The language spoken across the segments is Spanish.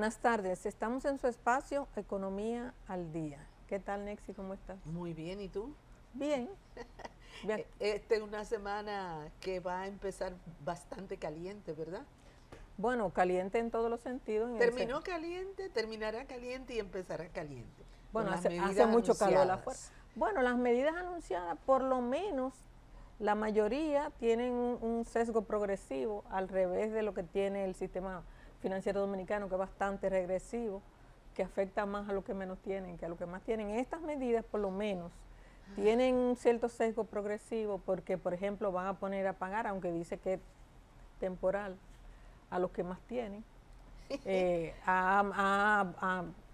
buenas tardes. Estamos en su espacio Economía al Día. ¿Qué tal, Nexi? ¿Cómo estás? Muy bien, ¿y tú? Bien. Bien. Esta es una semana que va a empezar bastante caliente, ¿verdad? Bueno, caliente en todos los sentidos. Terminó caliente, terminará caliente y empezará caliente, con Bueno, las hace medidas mucho calor afuera. anunciadas. Bueno, las medidas anunciadas, por lo menos, la mayoría tienen un sesgo progresivo, al revés de lo que tiene el sistema financiero dominicano, que es bastante regresivo, que afecta más a los que menos tienen que a los que más tienen. Estas medidas, por lo menos, tienen un cierto sesgo progresivo porque, por ejemplo, van a poner a pagar, aunque dice que es temporal, a los que más tienen.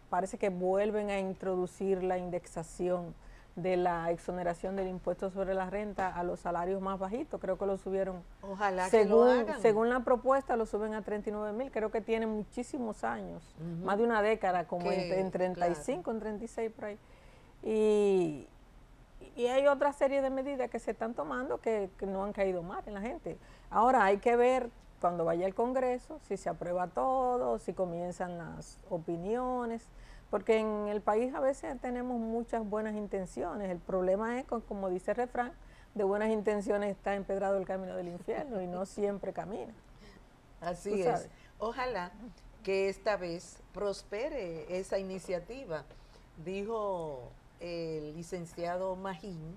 Parece que vuelven a introducir la indexación de la exoneración del impuesto sobre la renta a los salarios más bajitos. Creo que lo subieron. Ojalá que lo hagan. Según la propuesta, lo suben a 39,000. Creo que tiene muchísimos años, más de una década, como en 35, claro, en 36 por ahí. Y hay otra serie de medidas que se están tomando que no han caído mal en la gente. Ahora hay que ver cuando vaya al Congreso si se aprueba todo, si comienzan las opiniones, porque en el país a veces tenemos muchas buenas intenciones. El problema es, como dice el refrán, de buenas intenciones está empedrado el camino del infierno y no siempre camina. Así es. Ojalá que esta vez prospere esa iniciativa. Dijo el licenciado Magín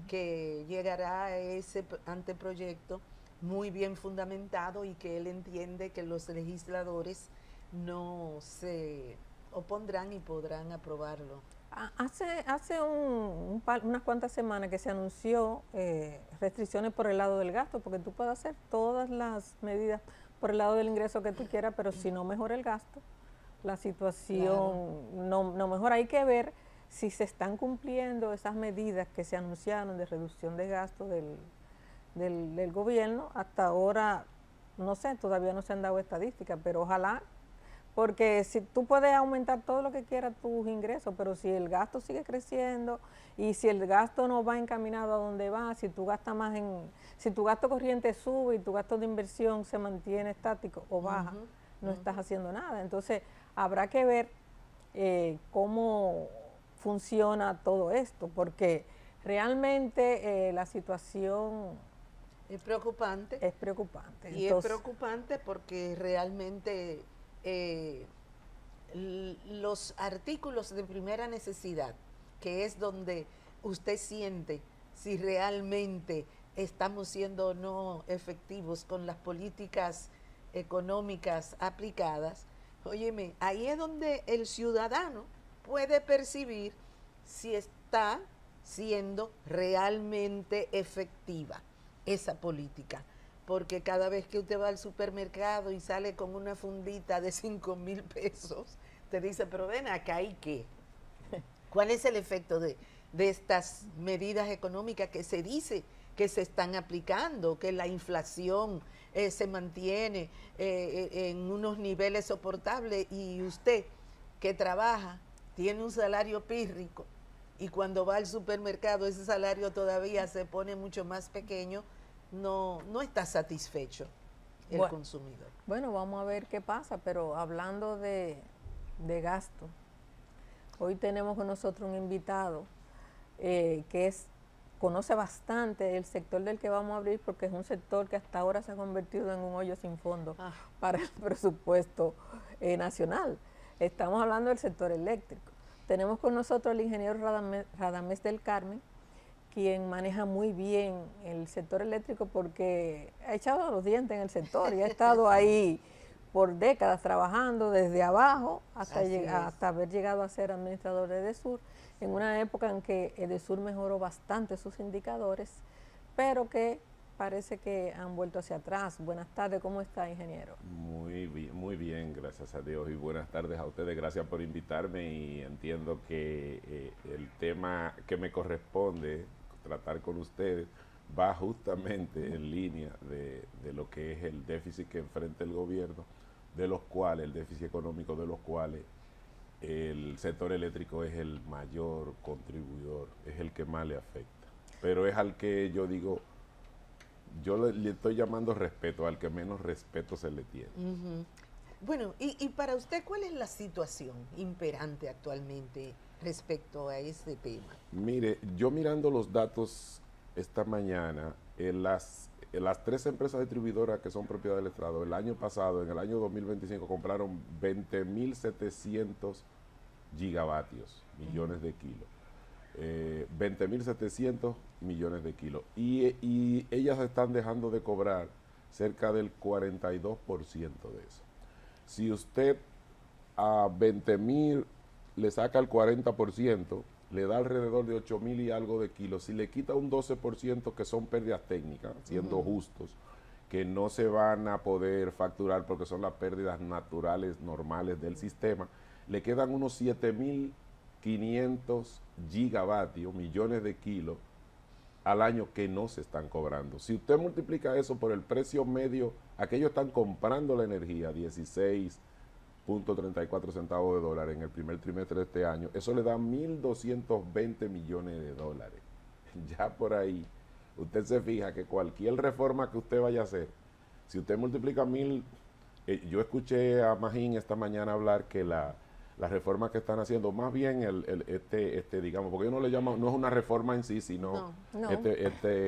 que llegará a ese anteproyecto muy bien fundamentado y que él entiende que los legisladores no se opondrán y podrán aprobarlo. Hace unas cuantas semanas que se anunció restricciones por el lado del gasto, porque tú puedes hacer todas las medidas por el lado del ingreso que tú quieras, pero si no mejora el gasto, la situación no mejora. Hay que ver si se están cumpliendo esas medidas que se anunciaron de reducción de gastos del gobierno. Hasta ahora, no sé, todavía no se han dado estadísticas, pero ojalá, porque si tú puedes aumentar todo lo que quieras tus ingresos, pero si el gasto sigue creciendo y si el gasto no va encaminado a donde va, si tú gastas más si tu gasto corriente sube y tu gasto de inversión se mantiene estático o baja, no estás haciendo nada. Entonces habrá que ver cómo funciona todo esto, porque realmente la situación es preocupante. Es preocupante. Y entonces, es preocupante porque realmente los artículos de primera necesidad, que es donde usted siente si realmente estamos siendo o no efectivos con las políticas económicas aplicadas, óyeme, ahí es donde el ciudadano puede percibir si está siendo realmente efectiva esa política. Porque cada vez que usted va al supermercado y sale con una fundita de 5,000 pesos, te dice, pero ven acá, ¿y qué? ¿Cuál es el efecto de estas medidas económicas que se dice que se están aplicando, que la inflación se mantiene en unos niveles soportables y usted que trabaja tiene un salario pírrico y cuando va al supermercado ese salario todavía se pone mucho más pequeño, no está satisfecho el consumidor? Bueno, vamos a ver qué pasa, pero hablando de gasto, hoy tenemos con nosotros un invitado que conoce bastante el sector del que vamos a abrir, porque es un sector que hasta ahora se ha convertido en un hoyo sin fondo para el presupuesto nacional. Estamos hablando del sector eléctrico. Tenemos con nosotros al ingeniero Radamés del Carmen, quien maneja muy bien el sector eléctrico porque ha echado los dientes en el sector y ha estado ahí por décadas trabajando desde abajo hasta haber llegado a ser administrador de EDESUR, en una época en que EDESUR mejoró bastante sus indicadores, pero que parece que han vuelto hacia atrás. Buenas tardes, ¿cómo está, ingeniero? Muy bien, gracias a Dios, y buenas tardes a ustedes, gracias por invitarme, y entiendo que el tema que me corresponde tratar con ustedes va justamente en línea de lo que es el déficit que enfrenta el gobierno, de los cuales, el déficit económico de los cuales el sector eléctrico es el mayor contribuidor, es el que más le afecta, pero es al que yo digo, yo le estoy llamando respeto, al que menos respeto se le tiene. Bueno, y para usted, ¿cuál es la situación imperante actualmente respecto a este tema? Mire, yo mirando los datos esta mañana, en las tres empresas distribuidoras que son propiedad del Estado, el año pasado, en el año 2025, compraron 20.700 gigavatios, millones de kilos. 20.700 millones de kilos. Y ellas están dejando de cobrar cerca del 42% de eso. Si usted a 20.000 le saca el 40%, le da alrededor de 8.000 y algo de kilos. Si le quita un 12% que son pérdidas técnicas, siendo justos, que no se van a poder facturar porque son las pérdidas naturales, normales del sistema, le quedan unos 7.500 gigavatios, millones de kilos, al año que no se están cobrando. Si usted multiplica eso por el precio medio, aquellos están comprando la energía, 16.34 centavos de dólar en el primer trimestre de este año, eso le da 1.220 millones de dólares. Ya por ahí, usted se fija que cualquier reforma que usted vaya a hacer, si usted multiplica 1.000, yo escuché a Magín esta mañana hablar que la reforma que están haciendo, más bien digamos, porque yo no le llamo, no es una reforma en sí, sino No.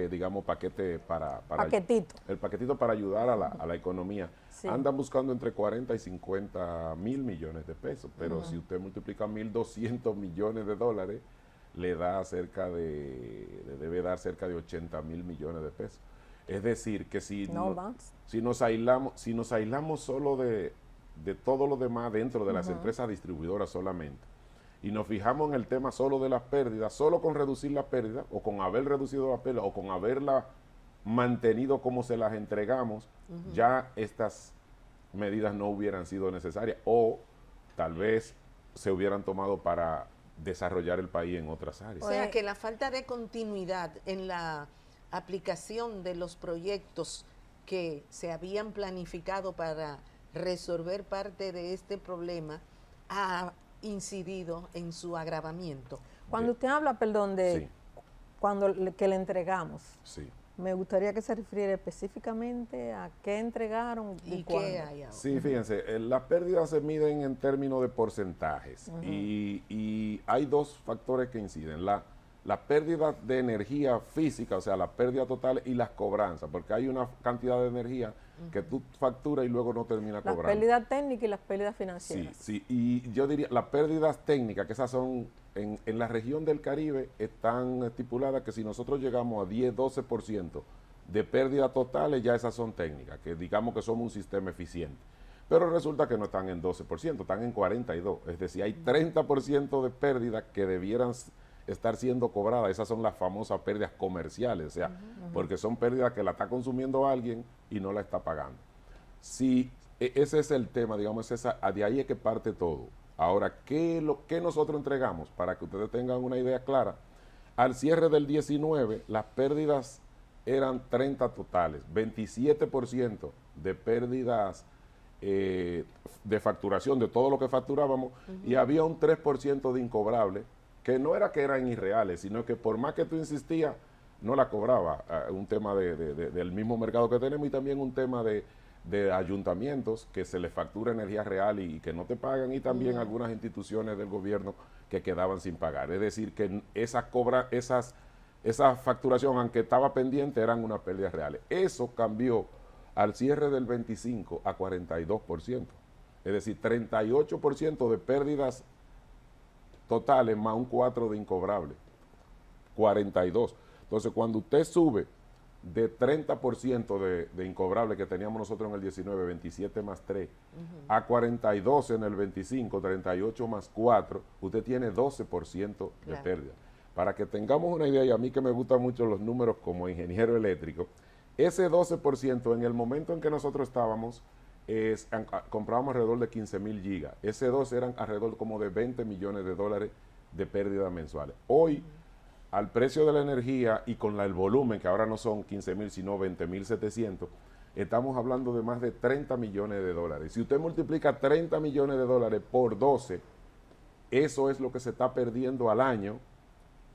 digamos, paquete para Paquetito. el paquetito para ayudar a la economía. Sí. Andan buscando entre 40 y 50 mil millones de pesos, pero si usted multiplica 1.200 millones de dólares, le debe dar cerca de 80 mil millones de pesos. Es decir, que si nos aislamos solo de todo lo demás dentro de las empresas distribuidoras solamente, y nos fijamos en el tema solo de las pérdidas, solo con reducir las pérdidas, o con haber reducido las pérdidas, o con haberlas mantenido como se las entregamos, ya estas medidas no hubieran sido necesarias, o tal vez se hubieran tomado para desarrollar el país en otras áreas. O sea, que la falta de continuidad en la aplicación de los proyectos que se habían planificado para resolver parte de este problema ha incidido en su agravamiento. Cuando usted habla, perdón, de que le entregamos, me gustaría que se refiriera específicamente a qué entregaron y qué hay ahora. Sí, fíjense, las pérdidas se miden en términos de porcentajes y hay dos factores que inciden. La pérdida de energía física, o sea, la pérdida total, y las cobranzas, porque hay una cantidad de energía que tú facturas y luego no termina cobrando. Las pérdidas técnicas y las pérdidas financieras. Sí, y yo diría, las pérdidas técnicas, que esas son, en la región del Caribe, están estipuladas que si nosotros llegamos a 10-12% de pérdidas totales, ya esas son técnicas, que digamos que somos un sistema eficiente. Pero resulta que no están en 12%, están en 42%. Es decir, hay 30% de pérdidas que debieran estar siendo cobradas. Esas son las famosas pérdidas comerciales, o sea, porque son pérdidas que la está consumiendo alguien y no la está pagando. Si ese es el tema, digamos, de ahí es que parte todo. Ahora, ¿qué nosotros entregamos? Para que ustedes tengan una idea clara, al cierre del 19, las pérdidas eran 30 totales, 27% de pérdidas de facturación, de todo lo que facturábamos, y había un 3% de incobrable, que no era que eran irreales, sino que por más que tú insistías, no la cobraba. Un tema del mismo mercado que tenemos, y también un tema de ayuntamientos que se les factura energía real y que no te pagan, y también algunas instituciones del gobierno que quedaban sin pagar. Es decir, que esa facturación, aunque estaba pendiente, eran unas pérdidas reales. Eso cambió al cierre del 25 a 42%. Es decir, 38% de pérdidas totales más un 4 de incobrable, 42. Entonces, cuando usted sube de 30% de incobrable que teníamos nosotros en el 19, 27 más 3, a 42 en el 25, 38 más 4, usted tiene 12% de pérdida. Para que tengamos una idea, y a mí que me gustan mucho los números como ingeniero eléctrico, ese 12% en el momento en que nosotros estábamos, comprábamos alrededor de 15.000 gigas. Ese 2 eran alrededor como de 20 millones de dólares de pérdidas mensuales. Hoy, al precio de la energía y con el volumen, que ahora no son 15.000 sino 20.700, estamos hablando de más de 30 millones de dólares. Si usted multiplica 30 millones de dólares por 12, eso es lo que se está perdiendo al año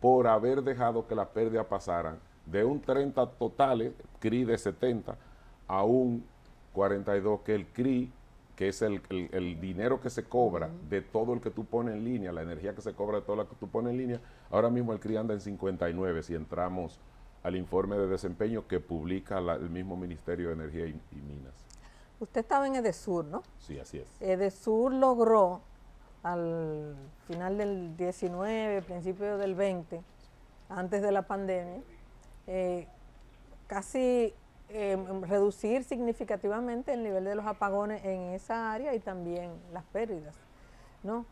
por haber dejado que las pérdidas pasaran de un 30 total, CRI de 70, a un 42, que el CRI que es el dinero que se cobra de todo el que tú pones en línea, la energía que se cobra de todo lo que tú pones en línea, ahora mismo el CRI anda en 59 si entramos al informe de desempeño que publica el mismo Ministerio de Energía y Minas. Usted estaba en Edesur, ¿no? Sí, así es. Edesur logró al final del 19, principio del 20, antes de la pandemia, casi reducir significativamente el nivel de los apagones en esa área y también las pérdidas, ¿no?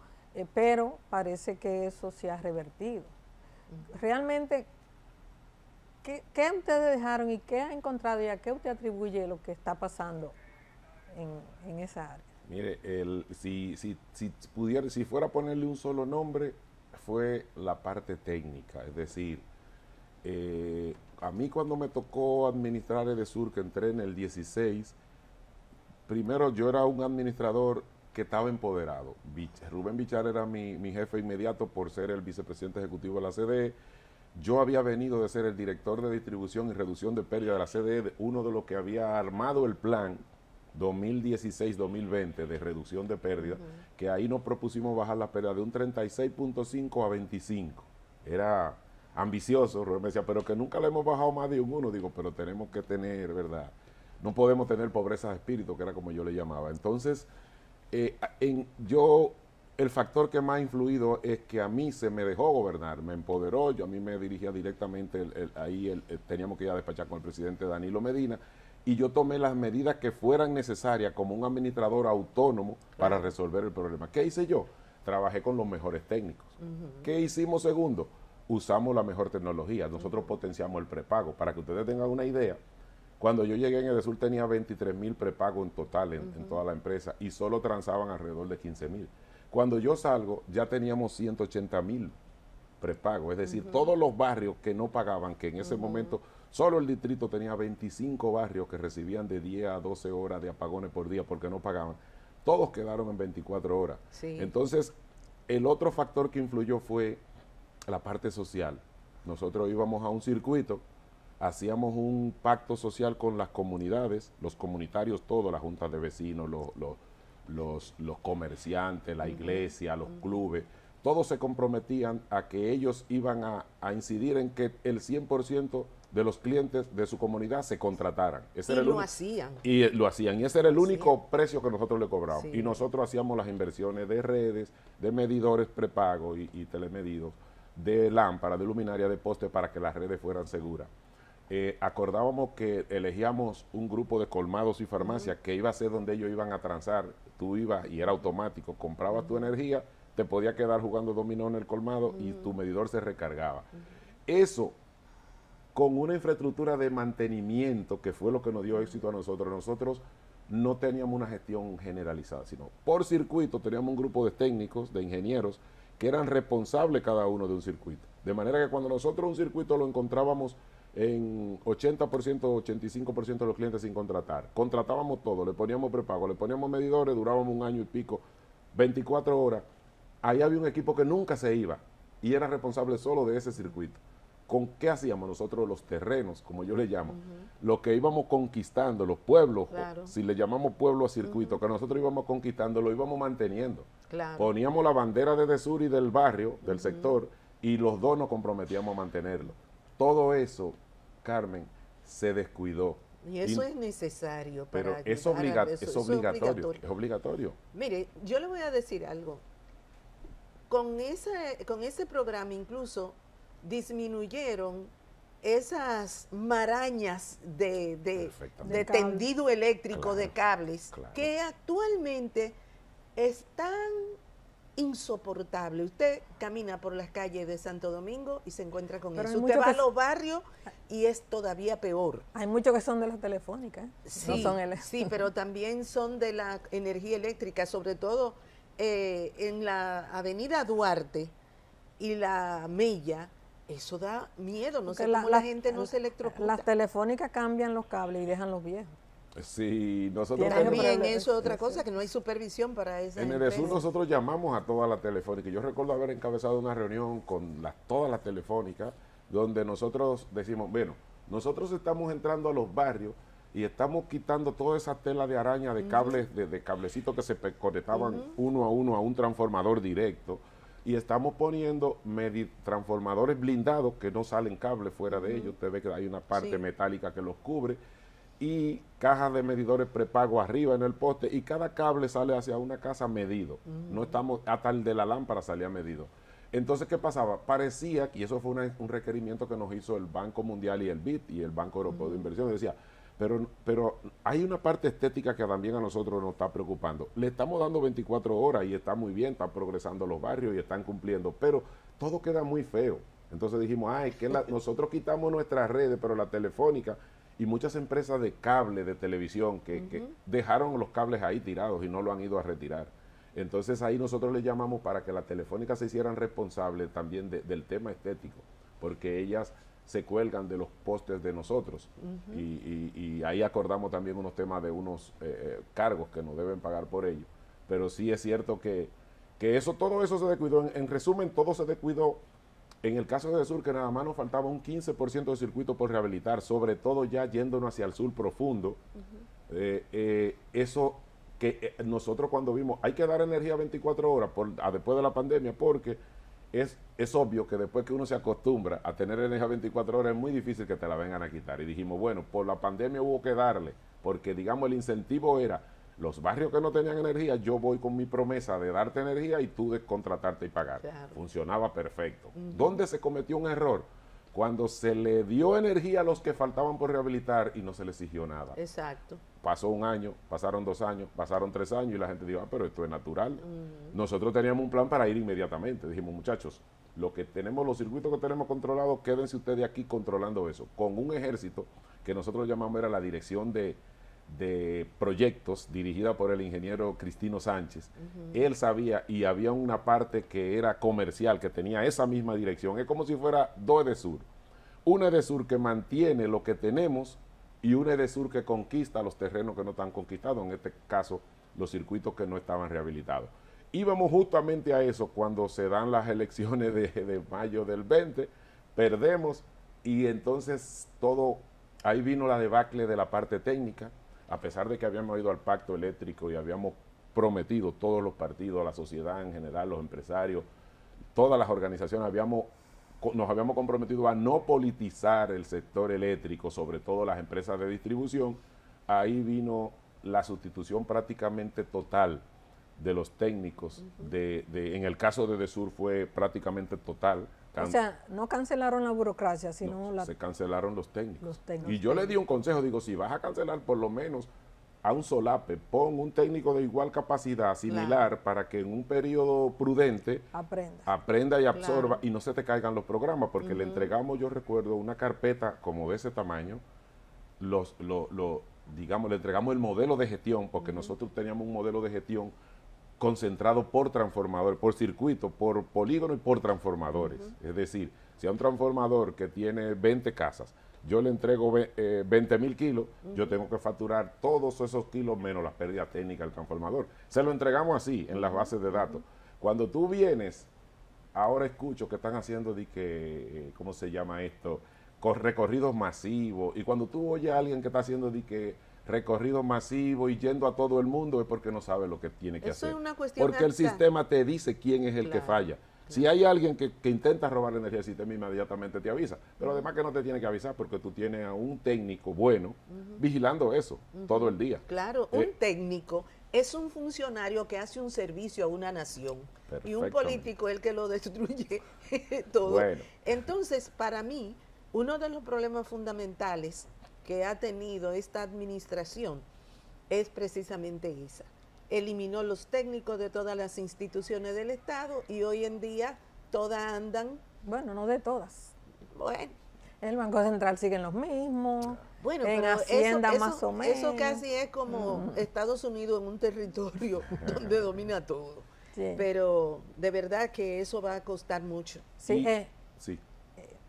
Pero parece que eso se ha revertido. Realmente, ¿qué ustedes dejaron y qué ha encontrado y a qué usted atribuye lo que está pasando en esa área? Mire, si fuera a ponerle un solo nombre, fue la parte técnica, es decir, a mí cuando me tocó administrar Edesur, que entré en el 16, primero yo era un administrador que estaba empoderado. Rubén Bichar era mi jefe inmediato por ser el vicepresidente ejecutivo de la CDE. Yo había venido de ser el director de distribución y reducción de pérdida de la CDE, uno de los que había armado el plan 2016-2020 de reducción de pérdida, que ahí nos propusimos bajar la pérdida de un 36.5 a 25. Era ambicioso, Rubén me decía, pero que nunca le hemos bajado más de un 1. Digo, pero tenemos que tener, ¿verdad? No podemos tener pobreza de espíritu, que era como yo le llamaba. Entonces, el factor que más ha influido es que a mí se me dejó gobernar, me empoderó, a mí me dirigía directamente, teníamos que ir a despachar con el presidente Danilo Medina, y yo tomé las medidas que fueran necesarias como un administrador autónomo para resolver el problema. ¿Qué hice yo? Trabajé con los mejores técnicos. ¿Qué hicimos segundo? Usamos la mejor tecnología. Nosotros potenciamos el prepago. Para que ustedes tengan una idea, cuando yo llegué en Edesur tenía 23,000 prepagos en total en toda la empresa y solo transaban alrededor de 15,000. Cuando yo salgo ya teníamos 180,000 prepagos. Es decir, todos los barrios que no pagaban, que en ese momento solo el distrito tenía 25 barrios que recibían de 10 a 12 horas de apagones por día porque no pagaban. Todos quedaron en 24 horas. Sí. Entonces, el otro factor que influyó fue la parte social. Nosotros íbamos a un circuito, hacíamos un pacto social con las comunidades, los comunitarios todos, las juntas de vecinos, los comerciantes, la iglesia, los clubes, todos se comprometían a que ellos iban a incidir en que el 100% de los clientes de su comunidad se contrataran. Ese era lo hacían. Y lo hacían. Y ese era el único precio que nosotros le cobrábamos. Sí. Y nosotros hacíamos las inversiones de redes, de medidores prepago y telemedidos, de lámparas, de luminaria, de postes para que las redes fueran seguras. Acordábamos que elegíamos un grupo de colmados y farmacias que iba a ser donde ellos iban a transar. Tú ibas y era automático, comprabas tu energía, te podía quedar jugando dominó en el colmado y tu medidor se recargaba. Eso, con una infraestructura de mantenimiento, que fue lo que nos dio éxito a nosotros. Nosotros no teníamos una gestión generalizada, sino por circuito teníamos un grupo de técnicos, de ingenieros, que eran responsables cada uno de un circuito. De manera que cuando nosotros un circuito lo encontrábamos en 80%, 85% de los clientes sin contratar, contratábamos todo, le poníamos prepago, le poníamos medidores, durábamos un año y pico, 24 horas. Ahí había un equipo que nunca se iba y era responsable solo de ese circuito. ¿Con qué hacíamos nosotros los terrenos, como yo le llamo? Lo que íbamos conquistando, los pueblos, si le llamamos pueblo a circuito, que nosotros íbamos conquistando, lo íbamos manteniendo. Poníamos la bandera de Edesur y del barrio, del sector, y los dos nos comprometíamos a mantenerlo. Todo eso, Carmen, se descuidó. Y eso es necesario para pero es obligatorio. Mire, yo le voy a decir algo. Con ese programa incluso disminuyeron esas marañas de tendido eléctrico, de cables, que actualmente están insoportables. Usted camina por las calles de Santo Domingo y se encuentra con eso. Usted va a los barrios y es todavía peor. Hay muchos que son de las telefónicas, sí, no son sí, pero también son de la energía eléctrica, sobre todo en la avenida Duarte y la Mella. Eso da miedo, no sé cómo la gente no se electrocuta. Las telefónicas cambian los cables y dejan los viejos. Sí, nosotros también eso es otra cosa, que no hay supervisión para esa en Edesur nosotros llamamos a todas las telefónicas. Yo recuerdo haber encabezado una reunión con todas las telefónicas donde nosotros decimos, bueno, nosotros estamos entrando a los barrios y estamos quitando toda esa tela de araña de cables, de cablecitos que se conectaban uno a un transformador directo, y estamos poniendo transformadores blindados que no salen cables fuera de ellos. Usted ve que hay una parte metálica que los cubre, y cajas de medidores prepago arriba en el poste, y cada cable sale hacia una casa medido. No estamos, hasta el de la lámpara salía medido. Entonces, ¿qué pasaba? Parecía, y eso fue un requerimiento que nos hizo el Banco Mundial y el BID y el Banco Europeo de Inversiones, decía, pero hay una parte estética que también a nosotros nos está preocupando. Le estamos dando 24 horas y está muy bien, están progresando los barrios y están cumpliendo, pero todo queda muy feo. Entonces dijimos, nosotros quitamos nuestras redes, pero la telefónica y muchas empresas de cable, de televisión, que dejaron los cables ahí tirados y no lo han ido a retirar. Entonces ahí nosotros le llamamos para que la telefónica se hicieran responsables también del tema estético, porque ellas se cuelgan de los postes de nosotros, y ahí acordamos también unos temas de unos cargos que nos deben pagar por ello. Pero sí es cierto que todo eso se descuidó. En resumen, todo se descuidó. En el caso de Sur, que nada más nos faltaba un 15% de circuito por rehabilitar, sobre todo ya yéndonos hacia el sur profundo. Eso que nosotros cuando vimos, hay que dar energía 24 horas después de la pandemia, porque es obvio que después que uno se acostumbra a tener energía 24 horas, es muy difícil que te la vengan a quitar. Y dijimos, bueno, por la pandemia hubo que darle, porque digamos el incentivo era, los barrios que no tenían energía, yo voy con mi promesa de darte energía y tú de contratarte y pagar. Claro. Funcionaba perfecto. ¿Dónde se cometió un error? Cuando se le dio energía a los que faltaban por rehabilitar y no se les exigió nada. Exacto. Pasó un año, pasaron 2 años, pasaron 3 años y la gente dijo, pero esto es natural. Nosotros teníamos un plan para ir inmediatamente. Dijimos, muchachos, los circuitos que tenemos controlados, quédense ustedes aquí controlando eso. Con un ejército que nosotros llamamos era la dirección de proyectos, dirigida por el ingeniero Cristino Sánchez. Él sabía, y había una parte que era comercial, que tenía esa misma dirección. Es como si fuera 2 Edesur. Una Edesur que mantiene lo que tenemos y una Edesur que conquista los terrenos que no están conquistados, en este caso los circuitos que no estaban rehabilitados. Íbamos justamente a eso cuando se dan las elecciones de mayo del 20, perdemos, y entonces ahí vino la debacle de la parte técnica. A pesar de que habíamos ido al pacto eléctrico y habíamos prometido, todos los partidos, la sociedad en general, los empresarios, todas las organizaciones, nos habíamos comprometido a no politizar el sector eléctrico, sobre todo las empresas de distribución. Ahí vino la sustitución prácticamente total de los técnicos. En el caso de Edesur fue prácticamente total. O sea, no cancelaron la burocracia, sino se cancelaron los técnicos. Y yo le di un consejo, digo, si vas a cancelar, por lo menos a un solape, pon un técnico de igual capacidad, similar, para que en un periodo prudente aprenda y absorba, y no se te caigan los programas, porque le entregamos, yo recuerdo, una carpeta como de ese tamaño, digamos, le entregamos el modelo de gestión, porque nosotros teníamos un modelo de gestión concentrado por transformador, por circuito, por polígono y por transformadores. Es decir, si a un transformador que tiene 20 casas, yo le entrego 20,000 kilos, yo tengo que facturar todos esos kilos menos las pérdidas técnicas del transformador. Se lo entregamos así, en las bases de datos. Cuando tú vienes, ahora escucho que están haciendo ¿cómo se llama esto? Recorridos masivos. Y cuando tú oyes a alguien que está haciendo recorrido masivo y yendo a todo el mundo, es porque no sabe lo que tiene que hacer. Es una cuestión porque el sistema te dice quién es el que falla. Si hay alguien que intenta robar energía, el sistema inmediatamente te avisa. Pero además que no te tiene que avisar, porque tú tienes a un técnico bueno vigilando eso todo el día. Claro, un técnico es un funcionario que hace un servicio a una nación. Y un político es el que lo destruye todo. Bueno. Entonces, para mí, uno de los problemas fundamentales que ha tenido esta administración es precisamente esa. Eliminó los técnicos de todas las instituciones del Estado y hoy en día todas andan... Bueno, no de todas. Bueno. El Banco Central siguen los mismos. Bueno, en pero Hacienda más o menos. Eso casi es como Estados Unidos en un territorio donde domina todo. Sí. Pero de verdad que eso va a costar mucho. Sí, sí,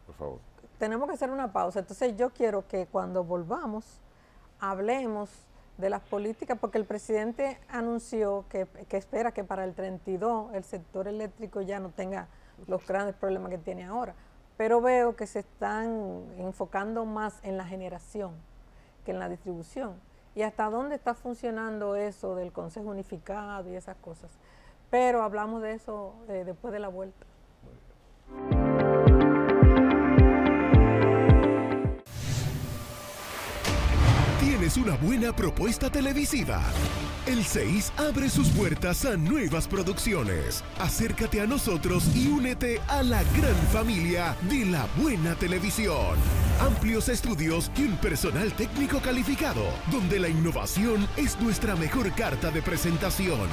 por favor. Tenemos que hacer una pausa. Entonces yo quiero que cuando volvamos hablemos de las políticas, porque el presidente anunció que espera que para el 32 el sector eléctrico ya no tenga los grandes problemas que tiene ahora. Pero veo que se están enfocando más en la generación. que en la distribución. Y hasta dónde está funcionando eso del Consejo Unificado y esas cosas. Pero hablamos de eso después de la vuelta. Tienes una buena propuesta televisiva. El 6 abre sus puertas a nuevas producciones. Acércate a nosotros y únete a la gran familia de la buena televisión. Amplios estudios y un personal técnico calificado, donde la innovación es nuestra mejor carta de presentación.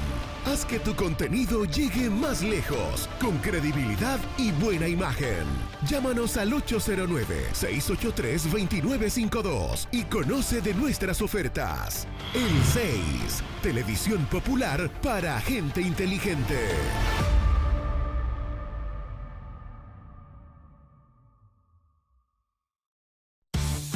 Haz que tu contenido llegue más lejos, con credibilidad y buena imagen. Llámanos al 809-683-2952 y conoce de nuestras ofertas. El 6, televisión popular para gente inteligente.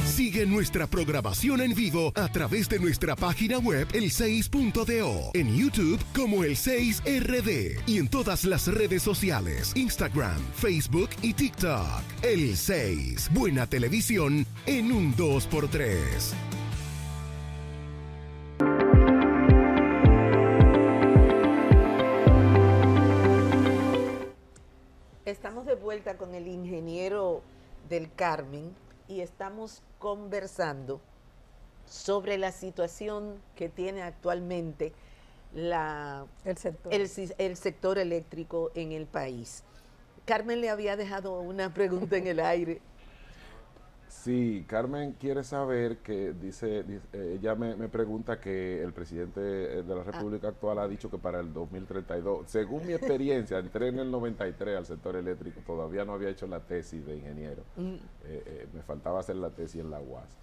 Sigue nuestra programación en vivo a través de nuestra página web el6.do, en YouTube como el6RD y en todas las redes sociales, Instagram, Facebook y TikTok. El 6, buena televisión en un 2x3. Estamos de vuelta con el ingeniero del Carmen y estamos conversando sobre la situación que tiene actualmente el sector eléctrico en el país. Carmen le había dejado una pregunta en el aire. Sí, Carmen quiere saber que ella me pregunta que el presidente de la República actual ha dicho que para el 2032, según mi experiencia, entré en el 93 al sector eléctrico, todavía no había hecho la tesis de ingeniero, me faltaba hacer la tesis en la UAS.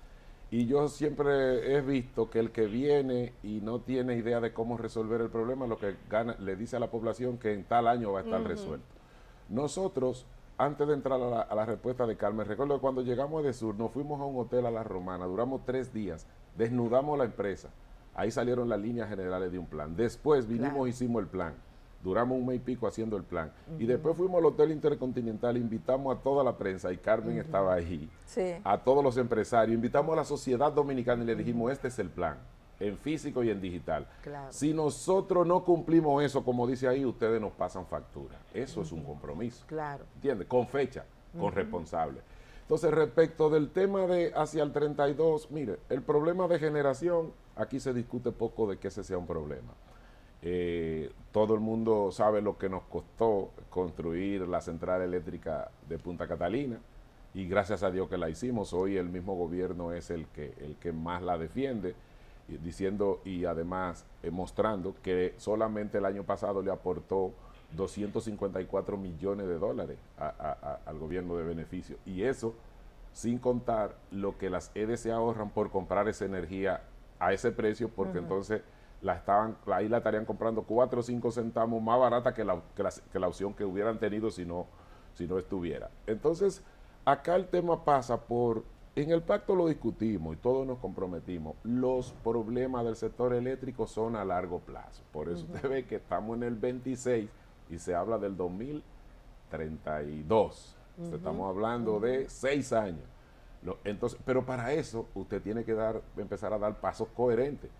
Y yo siempre he visto que el que viene y no tiene idea de cómo resolver el problema, lo que gana, le dice a la población que en tal año va a estar resuelto. Nosotros, antes de entrar a la respuesta de Carmen, recuerdo que cuando llegamos de Sur, nos fuimos a un hotel a La Romana, duramos 3 días, desnudamos la empresa, ahí salieron las líneas generales de un plan. Después vinimos, hicimos el plan, duramos 1 mes y pico haciendo el plan. Y después fuimos al Hotel Intercontinental, invitamos a toda la prensa, y Carmen estaba ahí, a todos los empresarios, invitamos a la sociedad dominicana y le dijimos, este es el plan, en físico y en digital. Si nosotros no cumplimos eso, como dice ahí, ustedes nos pasan factura. Eso es un compromiso. ¿Entiendes? Con fecha, con responsable. Entonces, respecto del tema de hacia el 32, mire, el problema de generación, aquí se discute poco de que ese sea un problema. Todo el mundo sabe lo que nos costó construir la central eléctrica de Punta Catalina, y gracias a Dios que la hicimos. Hoy el mismo gobierno es el que más la defiende, diciendo y además mostrando que solamente el año pasado le aportó 254 millones de dólares al gobierno de beneficio, y eso sin contar lo que las EDC ahorran por comprar esa energía a ese precio, porque entonces ahí la estarían comprando 4 o 5 centavos más barata que la opción que hubieran tenido si no estuviera. Entonces acá el tema pasa por, en el pacto lo discutimos y todos nos comprometimos, los problemas del sector eléctrico son a largo plazo. Por eso usted ve que estamos en el 26 y se habla del 2032. Estamos hablando de 6 años. Entonces, pero para eso usted tiene que empezar a dar pasos coherentes.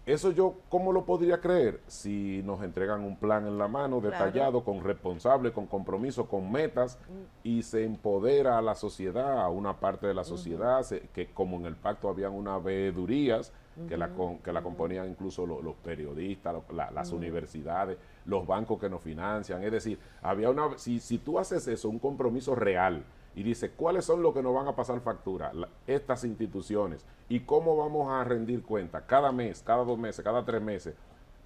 Eso yo, ¿cómo lo podría creer? Si nos entregan un plan en la mano, detallado, con responsable, con compromiso, con metas, y se empodera a la sociedad, a una parte de la sociedad, que como en el pacto habían unas veedurías, que la componían incluso los periodistas, las universidades, los bancos que nos financian. Es decir, había si tú haces eso, un compromiso real, y dice, ¿cuáles son los que nos van a pasar factura? Estas instituciones. ¿Y cómo vamos a rendir cuenta? Cada mes, cada 2 meses, cada 3 meses.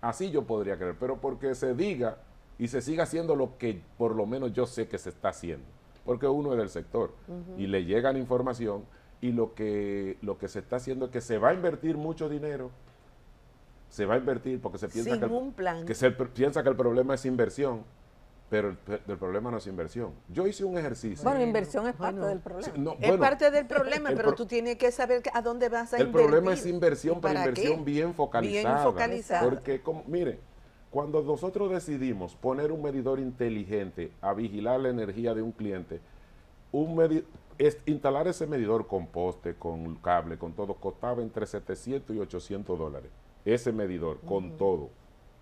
Así yo podría creer, pero porque se diga y se siga haciendo lo que por lo menos yo sé que se está haciendo. Porque uno es del sector y le llega la información, y lo que se está haciendo es que se va a invertir mucho dinero. Se va a invertir porque se piensa piensa que el problema es inversión. Pero el problema no es inversión. Yo hice un ejercicio. Bueno, inversión es parte del problema. Es parte del problema, pero tú tienes que saber a dónde vas a invertir. El problema es inversión, pero inversión bien focalizada. Porque, miren, cuando nosotros decidimos poner un medidor inteligente a vigilar la energía de un cliente, Instalar ese medidor con poste, con cable, con todo, costaba entre 700 y 800 dólares. Ese medidor, con todo.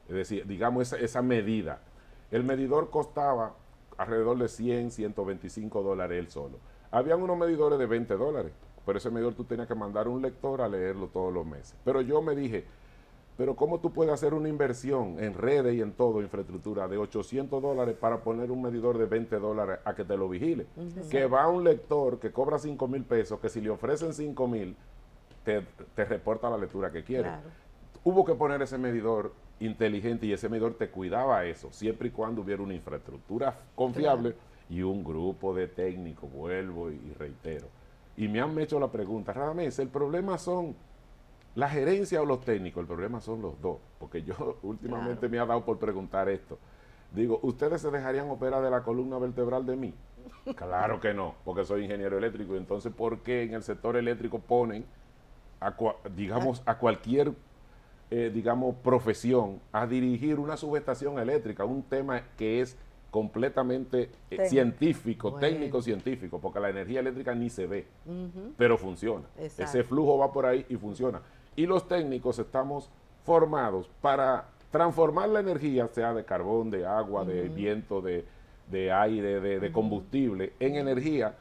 Es decir, digamos, esa medida. El medidor costaba alrededor de 100, 125 dólares él solo. Habían unos medidores de 20 dólares, pero ese medidor tú tenías que mandar un lector a leerlo todos los meses. Pero yo me dije, pero ¿cómo tú puedes hacer una inversión en redes y en todo, infraestructura, de 800 dólares para poner un medidor de 20 dólares a que te lo vigile? Que va un lector que cobra 5,000 pesos, que si le ofrecen 5,000, te reporta la lectura que quiere. Claro. Hubo que poner ese medidor inteligente y ese medidor te cuidaba eso, siempre y cuando hubiera una infraestructura confiable y un grupo de técnicos, vuelvo y reitero. Y me han hecho la pregunta, Radamés, ¿el problema son la gerencia o los técnicos? El problema son los dos, porque yo últimamente me ha dado por preguntar esto. Digo, ¿ustedes se dejarían operar de la columna vertebral de mí? Claro que no, porque soy ingeniero eléctrico. Y entonces, ¿por qué en el sector eléctrico ponen a cualquier profesión a dirigir una subestación eléctrica? Un tema que es completamente científico, técnico-científico, porque la energía eléctrica ni se ve, pero funciona. Exacto. Ese flujo va por ahí y funciona. Y los técnicos estamos formados para transformar la energía, sea de carbón, de agua, de viento, de aire, de combustible, en energía,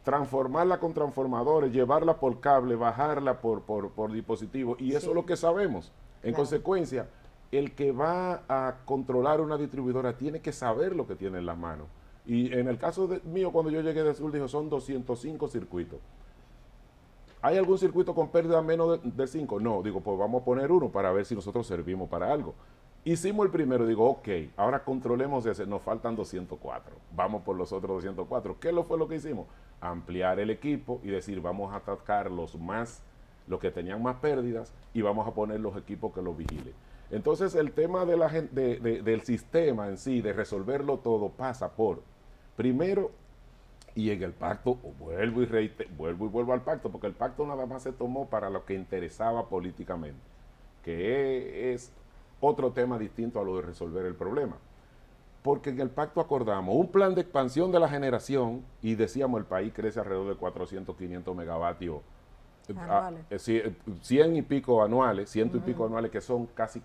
transformarla con transformadores, llevarla por cable, bajarla por dispositivo, y eso es lo que sabemos. En consecuencia, el que va a controlar una distribuidora tiene que saber lo que tiene en las manos. Y en el caso mío, cuando yo llegué de Sur, dijo, son 205 circuitos. ¿Hay algún circuito con pérdida menos de 5? No, digo, pues vamos a poner uno para ver si nosotros servimos para algo. Hicimos el primero, digo, ok, ahora controlemos ese, nos faltan 204, vamos por los otros 204. ¿Qué fue lo que hicimos? Ampliar el equipo y decir, vamos a atacar los que tenían más pérdidas y vamos a poner los equipos que los vigilen. Entonces el tema del sistema en sí, de resolverlo todo, pasa por, primero, y en el pacto, vuelvo al pacto, porque el pacto nada más se tomó para lo que interesaba políticamente, que es otro tema distinto a lo de resolver el problema. Porque en el pacto acordamos un plan de expansión de la generación y decíamos el país crece alrededor de 400, 500 megavatios anuales. 100 y pico anuales, que son casi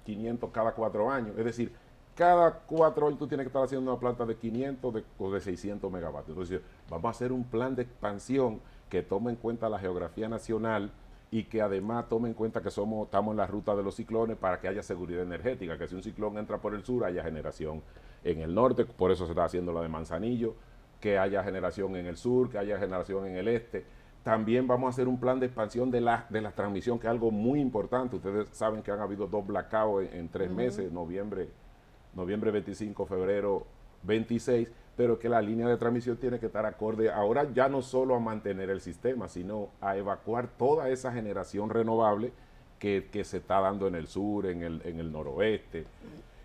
500 cada 4 años. Es decir, cada 4 años tú tienes que estar haciendo una planta de 500 o de 600 megavatios. Entonces, vamos a hacer un plan de expansión que tome en cuenta la geografía nacional y que además tome en cuenta que estamos en la ruta de los ciclones para que haya seguridad energética, que si un ciclón entra por el sur haya generación en el norte, por eso se está haciendo la de Manzanillo, que haya generación en el sur, que haya generación en el este. También vamos a hacer un plan de expansión de la transmisión, que es algo muy importante. Ustedes saben que han habido 2 blackouts en 3 meses, noviembre 25, febrero 26, pero que la línea de transmisión tiene que estar acorde ahora ya no solo a mantener el sistema, sino a evacuar toda esa generación renovable que se está dando en el sur, en el noroeste,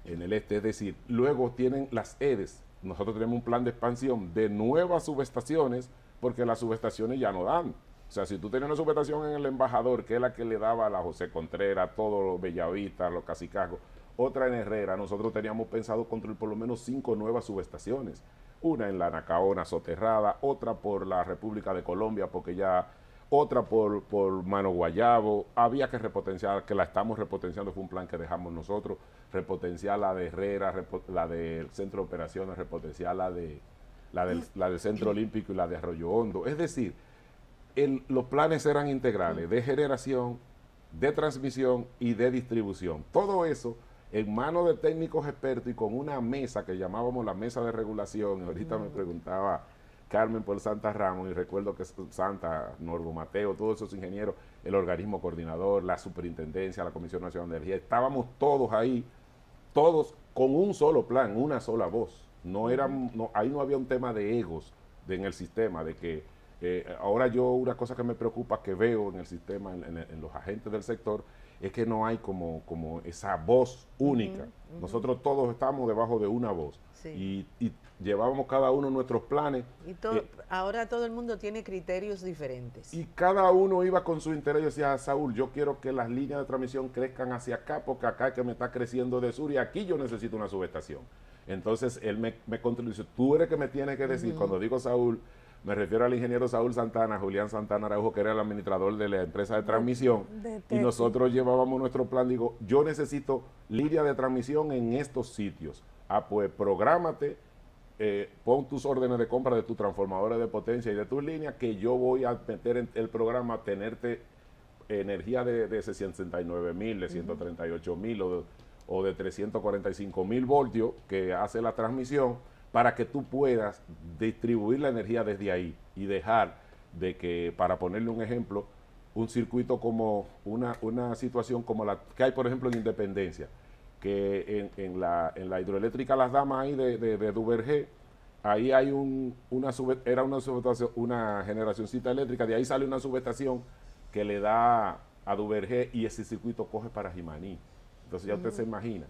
en el este. Es decir, luego tienen las EDES. Nosotros tenemos un plan de expansión de nuevas subestaciones, porque las subestaciones ya no dan. O sea, si tú tienes una subestación en el Embajador, que es la que le daba a la José Contreras, todos los Bellavista, los Cacicazgos, otra en Herrera, nosotros teníamos pensado construir por lo menos 5 nuevas subestaciones. Una en la Nacaona soterrada, otra por la República de Colombia, otra por Mano Guayabo. Había que repotenciar, que la estamos repotenciando, fue un plan que dejamos nosotros, repotenciar la de Herrera, la del Centro de Operaciones, repotenciar la del Centro Olímpico y la de Arroyo Hondo. Es decir, los planes eran integrales de generación, de transmisión y de distribución. Todo eso en manos de técnicos expertos y con una mesa que llamábamos la mesa de regulación. Ahorita me preguntaba Carmen por Santa Ramos, y recuerdo que Santa, Norbo Mateo, todos esos ingenieros, el organismo coordinador, la superintendencia, la Comisión Nacional de Energía, estábamos todos ahí, todos con un solo plan, una sola voz. Ahí no había un tema de egos en el sistema, de que ahora una cosa que me preocupa, que veo en el sistema, en los agentes del sector, es que no hay como esa voz única. Nosotros todos estamos debajo de una voz. Sí. Y llevábamos cada uno nuestros planes. Y ahora todo el mundo tiene criterios diferentes. Y cada uno iba con su interés. Yo decía, Saúl, yo quiero que las líneas de transmisión crezcan hacia acá, porque acá es que me está creciendo de sur y aquí yo necesito una subestación. Entonces él me contribuyó, tú eres que me tienes que decir, cuando digo Saúl, me refiero al ingeniero Saúl Santana, Julián Santana Araujo, que era el administrador de la empresa de transmisión, y nosotros llevábamos nuestro plan. Digo, yo necesito línea de transmisión en estos sitios. Pues prográmate, pon tus órdenes de compra de tus transformadores de potencia y de tus líneas, que yo voy a meter en el programa a tenerte energía de 69,000, de 138,000 o de 345,000 voltios que hace la transmisión, para que tú puedas distribuir la energía desde ahí y dejar de que, para ponerle un ejemplo, un circuito como una situación como la que hay, por ejemplo, en Independencia, que en la hidroeléctrica Las Damas ahí de Duvergé, ahí hay una generacioncita eléctrica, de ahí sale una subestación que le da a Duvergé y ese circuito coge para Jimaní. Entonces ya usted se imagina.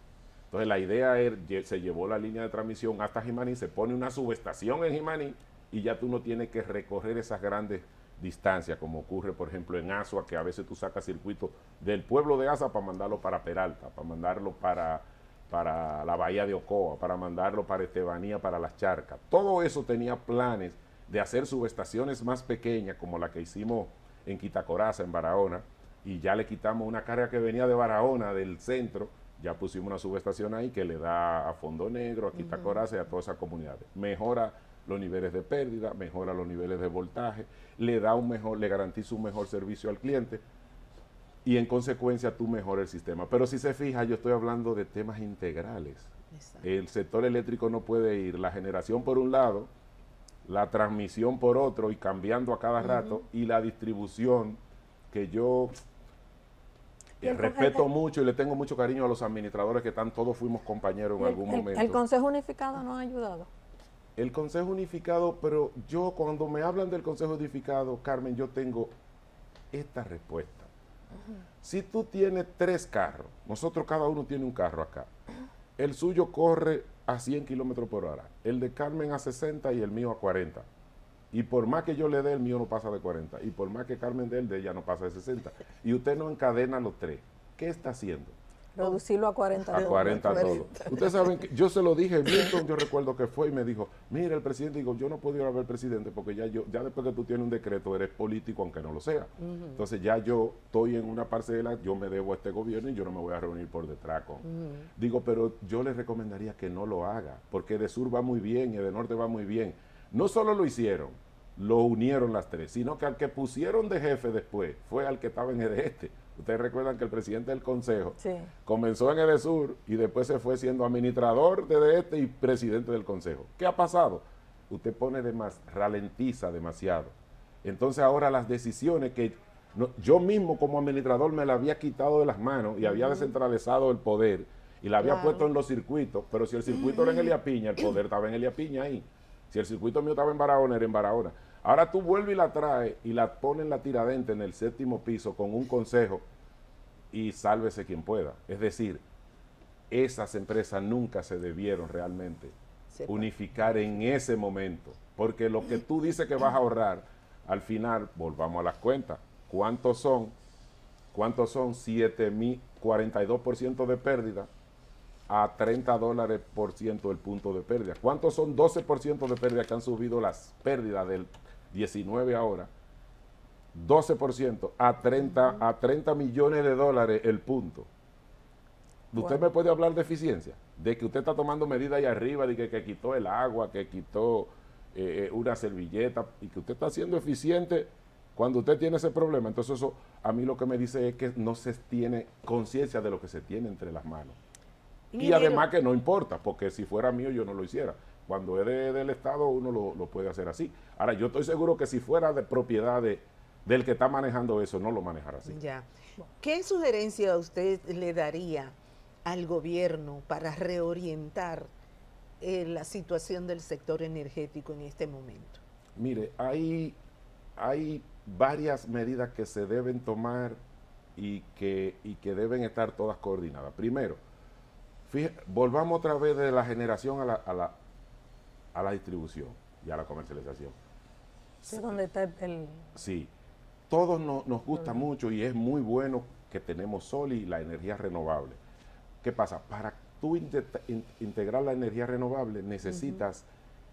Entonces la idea se llevó la línea de transmisión hasta Jimaní, se pone una subestación en Jimaní y ya tú no tienes que recorrer esas grandes distancias, como ocurre, por ejemplo, en Asua, que a veces tú sacas circuitos del pueblo de Asua para mandarlo para Peralta, para mandarlo para la bahía de Ocoa, para mandarlo para Estebanía, para Las Charcas. Todo eso tenía planes de hacer subestaciones más pequeñas, como la que hicimos en Quitacoraza, en Barahona, y ya le quitamos una carga que venía de Barahona, del centro. Ya pusimos una subestación ahí que le da a Fondo Negro, a Quitacoraza y a todas esas comunidades. Mejora los niveles de pérdida, mejora los niveles de voltaje, le garantiza un mejor servicio al cliente y en consecuencia tú mejoras el sistema. Pero si se fija, yo estoy hablando de temas integrales. Exacto. El sector eléctrico no puede ir la generación por un lado, la transmisión por otro y cambiando a cada rato, y la distribución, que yo respeto mucho y le tengo mucho cariño a los administradores que todos fuimos compañeros en algún momento. ¿El Consejo Unificado nos ha ayudado? El Consejo Unificado, pero yo cuando me hablan del Consejo Unificado, Carmen, yo tengo esta respuesta. Si tú tienes 3 carros, nosotros cada uno tiene un carro acá, el suyo corre a 100 kilómetros por hora, el de Carmen a 60 y el mío a 40. Y por más que yo le dé, el mío no pasa de 40. Y por más que Carmen dé, el de ella no pasa de 60. Y usted no encadena los 3. ¿Qué está haciendo? Reducirlo a 40. A 40 todo. Ustedes saben que yo se lo dije, Milton, yo recuerdo que fue y me dijo, mira, el presidente, digo, yo no puedo ir a ver al presidente porque ya después que tú tienes un decreto eres político, aunque no lo sea. Entonces ya yo estoy en una parcela, yo me debo a este gobierno y yo no me voy a reunir por detrás con. Digo, pero yo le recomendaría que no lo haga, porque Edesur va muy bien y Edenorte va muy bien. No solo lo hicieron, lo unieron las 3, sino que al que pusieron de jefe después fue al que estaba en Edeste. Ustedes recuerdan que el presidente del consejo comenzó en Edesur y después se fue siendo administrador de Edeste y presidente del consejo. ¿Qué ha pasado? Usted ralentiza demasiado. Entonces ahora las decisiones que yo mismo como administrador me la había quitado de las manos y había descentralizado el poder y la había puesto en los circuitos, pero si el circuito era en Elia Piña, el poder estaba en Elia Piña ahí. Si el circuito mío estaba en Barahona, era en Barahona. Ahora tú vuelves y la traes y la pones en la Tiradentes en el 7º piso con un consejo y sálvese quien pueda. Es decir, esas empresas nunca se debieron realmente unificar en ese momento, porque lo que tú dices que vas a ahorrar, al final, volvamos a las cuentas, ¿cuántos son? 42% de pérdida a $30 el punto de pérdida. ¿Cuántos son 12% de pérdida que han subido las pérdidas del 19 ahora? 12% a 30 millones de dólares el punto. ¿Usted me puede hablar de eficiencia? De que usted está tomando medidas ahí arriba, de que quitó el agua, que quitó una servilleta, y que usted está siendo eficiente cuando usted tiene ese problema. Entonces eso a mí lo que me dice es que no se tiene conciencia de lo que se tiene entre las manos. Y además que no importa, porque si fuera mío yo no lo hiciera. Cuando es del Estado uno lo puede hacer así. Ahora, yo estoy seguro que si fuera de propiedad del que está manejando eso, no lo manejará así. Ya. ¿Qué sugerencia usted le daría al gobierno para reorientar la situación del sector energético en este momento? Mire, hay varias medidas que se deben tomar y que deben estar todas coordinadas. Primero, volvamos otra vez de la generación a la distribución y a la comercialización. Sí, ¿dónde está el...? Sí, todos nos gusta mucho y es muy bueno que tenemos sol y la energía renovable. ¿Qué pasa? Para tú integrar la energía renovable necesitas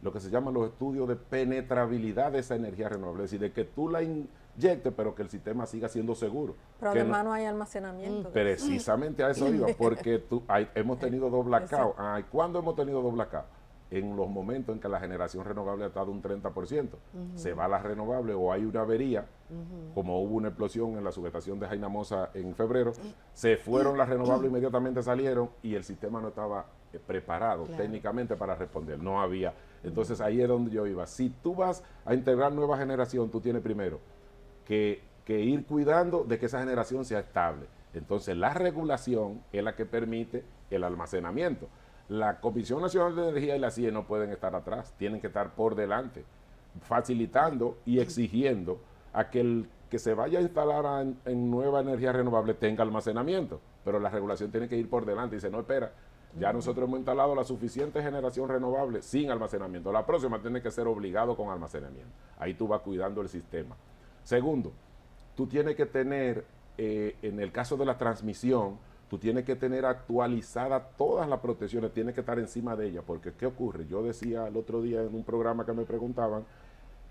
lo que se llaman los estudios de penetrabilidad de esa energía renovable, es decir, de que tú la inyectes, pero que el sistema siga siendo seguro. Pero además no hay almacenamiento. Precisamente a eso iba, porque hemos tenido dos blackouts. ¿Cuándo hemos tenido dos blackouts? En los momentos en que la generación renovable ha estado un 30%. Se va la renovable o hay una avería, como hubo una explosión en la subestación de Jaina Mosa en febrero, se fueron las renovables, inmediatamente salieron y el sistema no estaba preparado técnicamente para responder, no había. Entonces ahí es donde yo iba. Si tú vas a integrar nueva generación, tú tienes primero que ir cuidando de que esa generación sea estable. Entonces la regulación es la que permite el almacenamiento. La Comisión Nacional de Energía y la CIE no pueden estar atrás, tienen que estar por delante, facilitando y exigiendo a que el que se vaya a instalar en nueva energía renovable tenga almacenamiento, pero la regulación tiene que ir por delante y dice, no, espera, ya nosotros hemos instalado la suficiente generación renovable sin almacenamiento, la próxima tiene que ser obligado con almacenamiento. Ahí tú vas cuidando el sistema. Segundo, tú tienes que tener, en el caso de la transmisión, tú tienes que tener actualizadas todas las protecciones, tienes que estar encima de ellas, porque ¿qué ocurre? Yo decía el otro día en un programa que me preguntaban,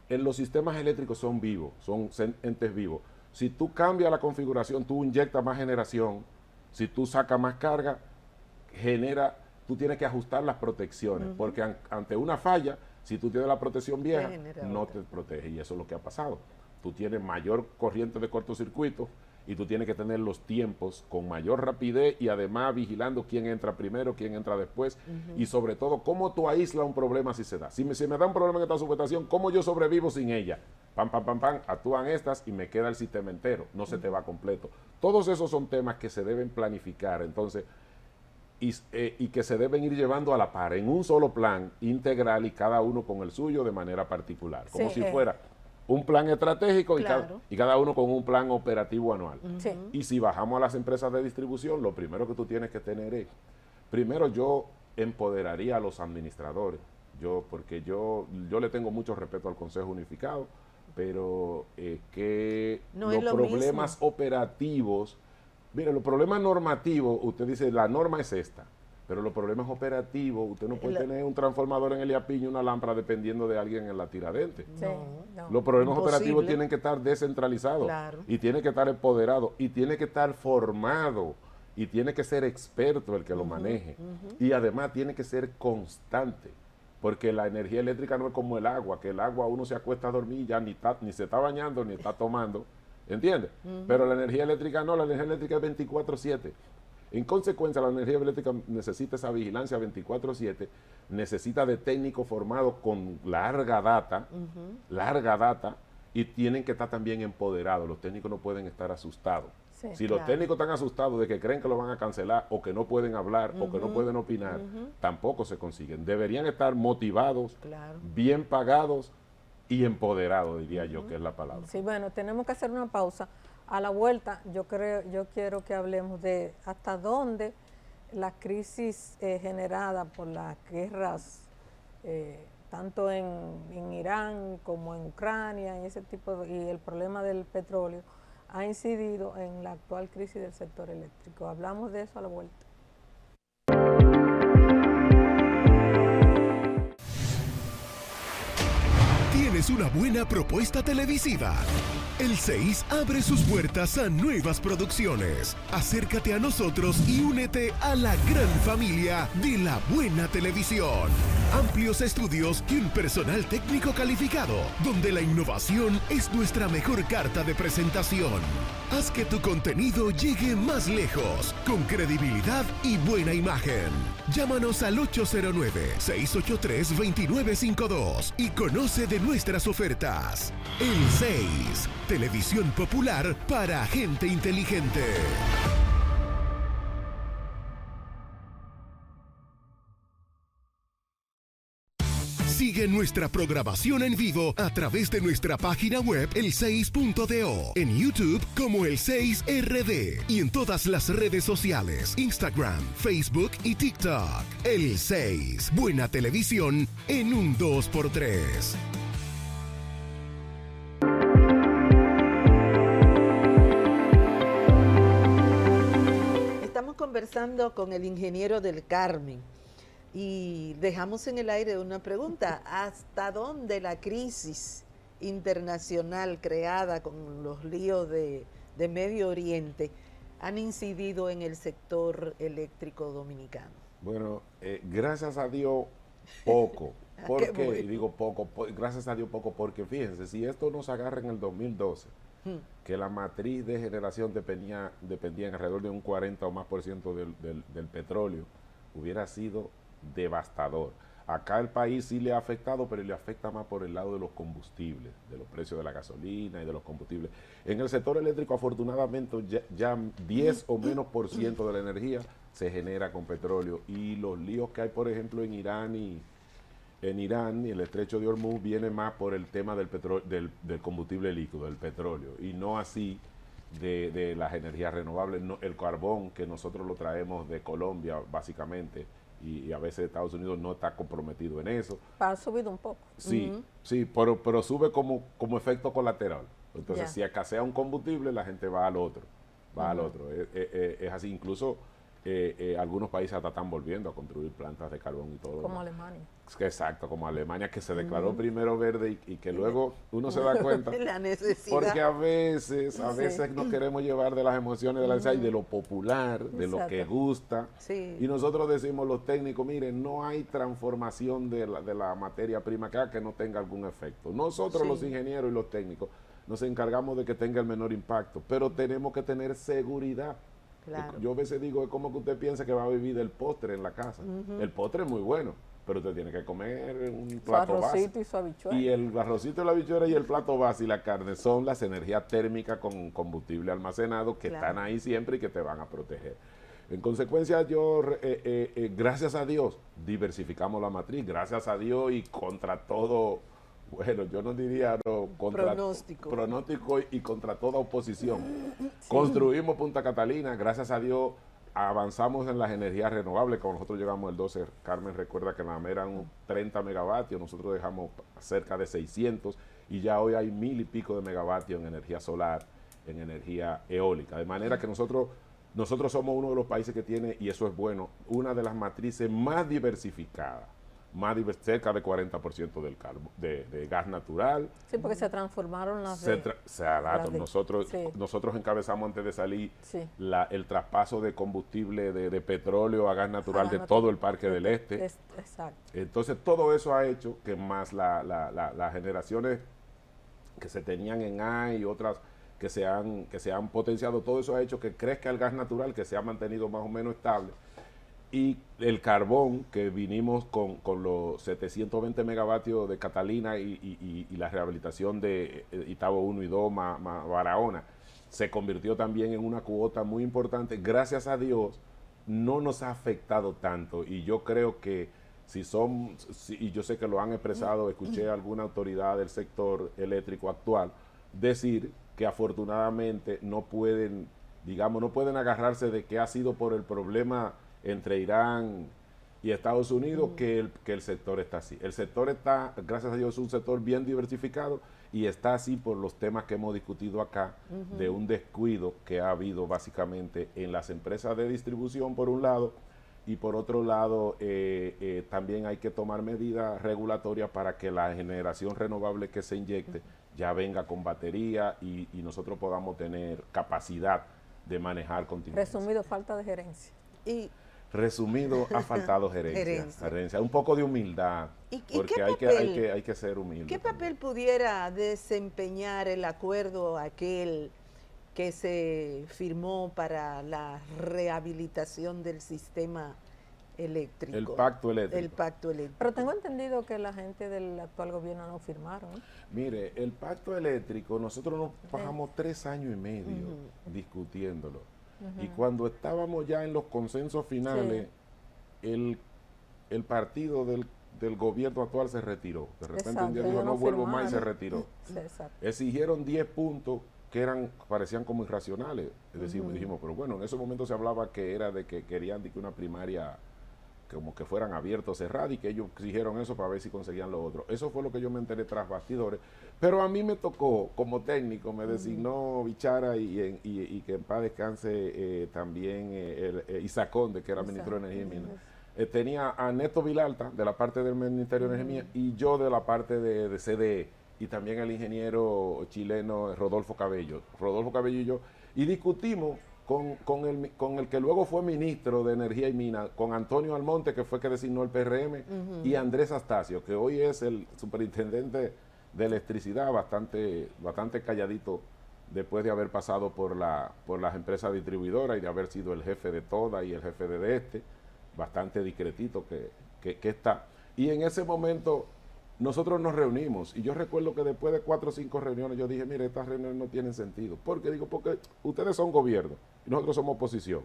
los sistemas eléctricos son vivos, son entes vivos. Si tú cambias la configuración, tú inyectas más generación, si tú sacas más carga, tú tienes que ajustar las protecciones, porque ante una falla, si tú tienes la protección vieja, no te protege, y eso es lo que ha pasado. Tú tienes mayor corriente de cortocircuito, y tú tienes que tener los tiempos con mayor rapidez y además vigilando quién entra primero, quién entra después y sobre todo cómo tú aíslas un problema si se da. Si me da un problema en esta subestación, ¿cómo yo sobrevivo sin ella? Pam, pam, pam, pam, actúan estas y me queda el sistema entero, no se te va completo. Todos esos son temas que se deben planificar, entonces, y que se deben ir llevando a la par, en un solo plan integral y cada uno con el suyo de manera particular, como si fuera un plan estratégico y cada uno con un plan operativo anual. Y si bajamos a las empresas de distribución, lo primero que tú tienes que tener es, primero yo empoderaría a los administradores, porque yo le tengo mucho respeto al Consejo Unificado, pero que los problemas operativos, mire, los problemas normativos, usted dice, la norma es esta, pero los problemas operativos, usted no puede tener un transformador en el Eliapín y una lámpara dependiendo de alguien en la Tiradentes. Los problemas operativos tienen que estar descentralizados y tiene que estar empoderado y tiene que estar formado y tiene que ser experto el que lo maneje y además tiene que ser constante, porque la energía eléctrica no es como el agua, que el agua uno se acuesta a dormir y ya ni se está bañando ni está tomando, ¿entiendes? Pero la energía eléctrica no, la energía eléctrica es 24/7. En consecuencia, la energía eléctrica necesita esa vigilancia 24/7, necesita de técnicos formados con larga data, y tienen que estar también empoderados. Los técnicos no pueden estar asustados. Si los técnicos están asustados de que creen que lo van a cancelar o que no pueden hablar o que no pueden opinar, tampoco se consiguen. Deberían estar motivados, bien pagados y empoderados, diría yo, que es la palabra. Sí, bueno, tenemos que hacer una pausa. A la vuelta, yo quiero que hablemos de hasta dónde la crisis generada por las guerras, tanto en Irán como en Ucrania, y y el problema del petróleo, ha incidido en la actual crisis del sector eléctrico. Hablamos de eso a la vuelta. Tienes una buena propuesta televisiva. El 6 abre sus puertas a nuevas producciones. Acércate a nosotros y únete a la gran familia de la buena televisión. Amplios estudios y un personal técnico calificado, donde la innovación es nuestra mejor carta de presentación. Haz que tu contenido llegue más lejos, con credibilidad y buena imagen. Llámanos al 809-683-2952 y conoce de nuestras ofertas. El 6, televisión popular para gente inteligente. Sigue nuestra programación en vivo a través de nuestra página web el6.do, en YouTube como el 6RD y en todas las redes sociales, Instagram, Facebook y TikTok. El 6, buena televisión en un 2x3. Estamos conversando con el ingeniero del Carmen Y dejamos en el aire una pregunta, ¿hasta dónde la crisis internacional creada con los líos de Medio Oriente han incidido en el sector eléctrico dominicano? Bueno, gracias a Dios, poco. ¿Por Qué qué? bueno. Y digo poco, gracias a Dios poco, porque fíjense, si esto nos agarra en el 2012, que la matriz de generación dependía en alrededor de un 40 o más por ciento del petróleo, hubiera sido devastador. Acá el país sí le ha afectado, pero le afecta más por el lado de los combustibles, de los precios de la gasolina y de los combustibles. En el sector eléctrico, afortunadamente, ya 10 o menos por ciento de la energía se genera con petróleo. Y los líos que hay, por ejemplo, en Irán y el estrecho de Hormuz viene más por el tema del combustible líquido, del petróleo, y no así de las energías renovables. No, el carbón, que nosotros lo traemos de Colombia, básicamente, y a veces Estados Unidos no está comprometido en eso. Ha subido un poco. Sí, sí, pero sube como efecto colateral. Entonces, Ya. si escasea un combustible, la gente va al otro. Es así, incluso algunos países hasta están volviendo a construir plantas de carbón y todo. Como demás. Alemania. Exacto, como Alemania, que se declaró primero verde y que luego uno se da cuenta. La necesidad. Porque a veces nos queremos llevar de las emociones de la necesidad y de lo popular, de lo que Exacto. gusta. Sí. Y nosotros decimos los técnicos, miren, no hay transformación de la materia prima acá que no tenga algún efecto. Nosotros Sí. los ingenieros y los técnicos nos encargamos de que tenga el menor impacto, pero tenemos que tener seguridad. Claro. Yo a veces digo, es como que usted piensa que va a vivir del postre en la casa. El postre es muy bueno, pero usted tiene que comer un Su plato base. arrocito y su habichuela. Y el arrocito, la habichuela y el plato base y la carne son las energías térmicas con combustible almacenado que Claro. están ahí siempre y que te van a proteger. En consecuencia, gracias a Dios, diversificamos la matriz, gracias a Dios y contra todo, bueno, yo no diría contra pronóstico y contra toda oposición. Construimos Punta Catalina, gracias a Dios avanzamos en las energías renovables. Cuando nosotros llegamos el 12, Carmen recuerda que nada más eran 30 megavatios, nosotros dejamos cerca de 600 y ya hoy hay 1000 y pico de megavatios en energía solar, en energía eólica. De manera que nosotros somos uno de los países que tiene, y eso es bueno, una de las matrices más diversificadas, cerca de 40% de gas natural. Sí, porque se transformaron las Nosotros encabezamos antes de salir Sí. el traspaso de combustible de petróleo a gas natural de gas todo natural. el Parque del Este. Exacto. Entonces todo eso ha hecho que más las generaciones que se tenían en A y otras que se han potenciado, todo eso ha hecho que crezca el gas natural, que se ha mantenido más o menos estable. Y el carbón, que vinimos con los 720 megavatios de Catalina y la rehabilitación de Itabo 1 y 2 más Barahona, se convirtió también en una cuota muy importante. Gracias a Dios, no nos ha afectado tanto. Y yo creo que y yo sé que lo han expresado, escuché a alguna autoridad del sector eléctrico actual decir que afortunadamente no pueden agarrarse de que ha sido por el problema entre Irán y Estados Unidos que el sector está así. El sector está, gracias a Dios, es un sector bien diversificado y está así por los temas que hemos discutido acá, de un descuido que ha habido básicamente en las empresas de distribución por un lado, y por otro lado también hay que tomar medidas regulatorias para que la generación renovable que se inyecte ya venga con batería y nosotros podamos tener capacidad de manejar contingencias. Resumido, falta de gerencia. Resumido, ha faltado gerencia. Un poco de humildad, ¿Y porque qué hay que ser humilde. ¿Qué papel pudiera desempeñar el acuerdo aquel que se firmó para la rehabilitación del sistema eléctrico? El pacto eléctrico. El pacto eléctrico. Pero tengo entendido que la gente del actual gobierno no firmaron. Mire, el pacto eléctrico, nosotros nos pasamos 3 años y medio discutiéndolo. Y cuando estábamos ya en los consensos finales, el partido del gobierno actual se retiró. De repente un día Exacto, dijo, ellos no no vuelvo más y se firmaron. retiró. Sí, exacto. Exigieron 10 puntos que parecían como irracionales. Es decir, dijimos, pero bueno, en ese momento se hablaba que era de que querían que una primaria como que fueran abiertos, cerrados, y que ellos exigieron eso para ver si conseguían lo otro. Eso fue lo que yo me enteré tras bastidores. Pero a mí me tocó, como técnico, me designó Bichara y que en paz descanse también Isaac Conde, que era ministro de Energía y Minas. tenía a Neto Vilalta de la parte del Ministerio de Energía y yo de la parte de CDE, y también el ingeniero chileno Rodolfo Cabello. Rodolfo Cabello y yo, y discutimos con el que luego fue ministro de Energía y Minas, con Antonio Almonte, que fue que designó el PRM, y Andrés Astacio, que hoy es el superintendente de electricidad, bastante calladito, después de haber pasado por las empresas distribuidoras y de haber sido el jefe de todas y el jefe de este, bastante discretito que está. Y en ese momento nosotros nos reunimos, y yo recuerdo que después de 4 o 5 reuniones yo dije, mire, estas reuniones no tienen sentido. Porque ustedes son gobierno y nosotros somos oposición.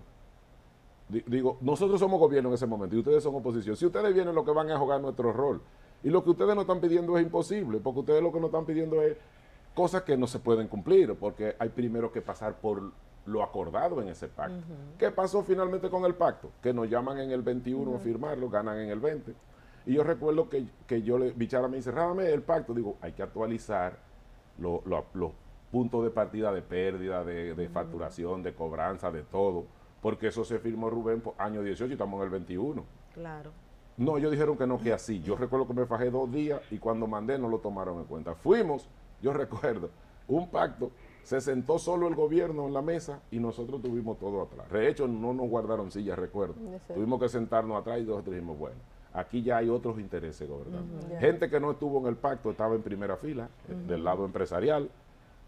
Digo, nosotros somos gobierno en ese momento y ustedes son oposición. Si ustedes vienen, lo que van a jugar nuestro rol. Y lo que ustedes nos están pidiendo es imposible, porque ustedes lo que nos están pidiendo es cosas que no se pueden cumplir, porque hay primero que pasar por lo acordado en ese pacto. ¿Qué pasó finalmente con el pacto? Que nos llaman en el 21 a firmarlo, ganan en el 20. Y yo recuerdo que Bichara me dice, rábame el pacto. Digo, hay que actualizar los puntos de partida de pérdida, de facturación, de cobranza, de todo, porque eso se firmó, Rubén, por año 18 y estamos en el 21. Claro. No, ellos dijeron que no, que así. Yo recuerdo que me fajé 2 días y cuando mandé no lo tomaron en cuenta. Fuimos, yo recuerdo, un pacto, se sentó solo el gobierno en la mesa y nosotros tuvimos todo atrás. De hecho, no nos guardaron sillas, recuerdo. Tuvimos que sentarnos atrás y nosotros dijimos, bueno, aquí ya hay otros intereses gobernando. Gente que no estuvo en el pacto estaba en primera fila, del lado empresarial.